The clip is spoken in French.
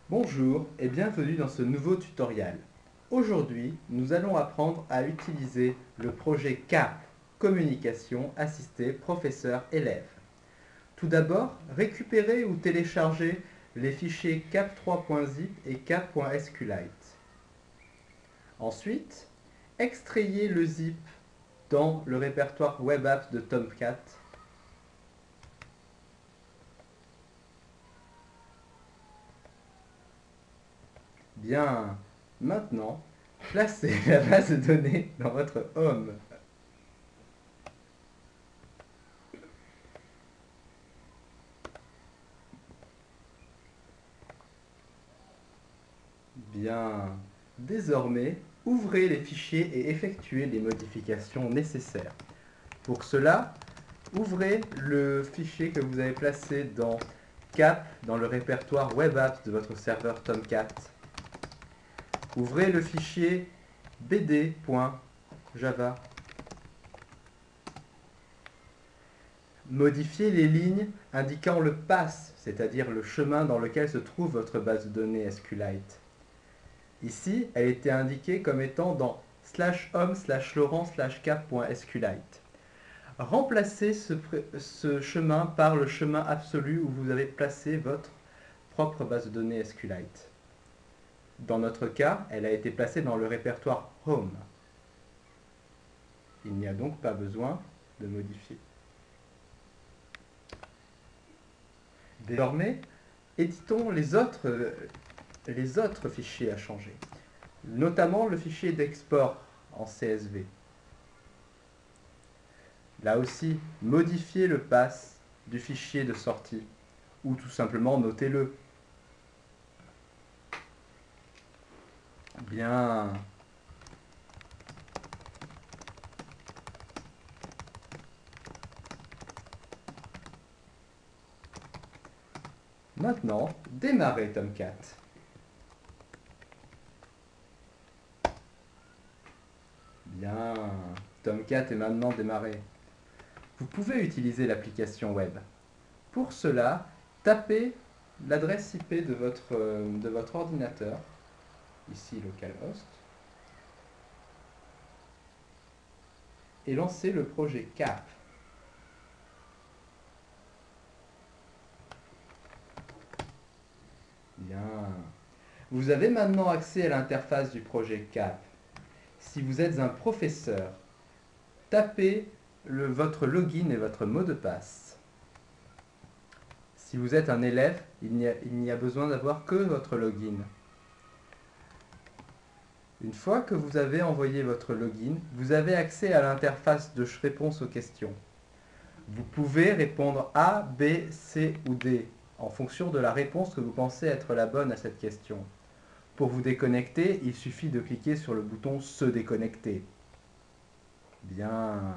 Bonjour et bienvenue dans ce nouveau tutoriel. Aujourd'hui, nous allons apprendre à utiliser le projet CAP, Communication assistée professeur-élève. Tout d'abord, récupérez ou téléchargez les fichiers cap3.zip et cap.sqlite. Ensuite, extrayez le zip dans le répertoire Web Apps de Tomcat. Bien, maintenant, placez la base de données dans votre Home. Bien, désormais, ouvrez les fichiers et effectuez les modifications nécessaires. Pour cela, ouvrez le fichier que vous avez placé dans CAP, dans le répertoire Web Apps de votre serveur Tomcat. Ouvrez le fichier bd.java. Modifiez les lignes indiquant le path, c'est-à-dire le chemin dans lequel se trouve votre base de données SQLite. Ici, elle était indiquée comme étant dans /home/laurent/cap.sqlite. Remplacez ce chemin par le chemin absolu où vous avez placé votre propre base de données SQLite. Dans notre cas, elle a été placée dans le répertoire Home. Il n'y a donc pas besoin de modifier. Désormais, éditons les autres fichiers à changer, notamment le fichier d'export en CSV. Là aussi, modifiez le path du fichier de sortie, ou tout simplement notez-le. Bien. Maintenant, démarrez Tomcat. Bien, Tomcat est maintenant démarré. Vous pouvez utiliser l'application web. Pour cela, tapez l'adresse IP de votre ordinateur, ici localhost, et lancez le projet CAP. Bien. Vous avez maintenant accès à l'interface du projet CAP. Si vous êtes un professeur, tapez votre login et votre mot de passe. Si vous êtes un élève, il n'y a besoin d'avoir que votre login. Une fois que vous avez envoyé votre login, vous avez accès à l'interface de réponse aux questions. Vous pouvez répondre A, B, C ou D, en fonction de la réponse que vous pensez être la bonne à cette question. Pour vous déconnecter, il suffit de cliquer sur le bouton « Se déconnecter ». Bien.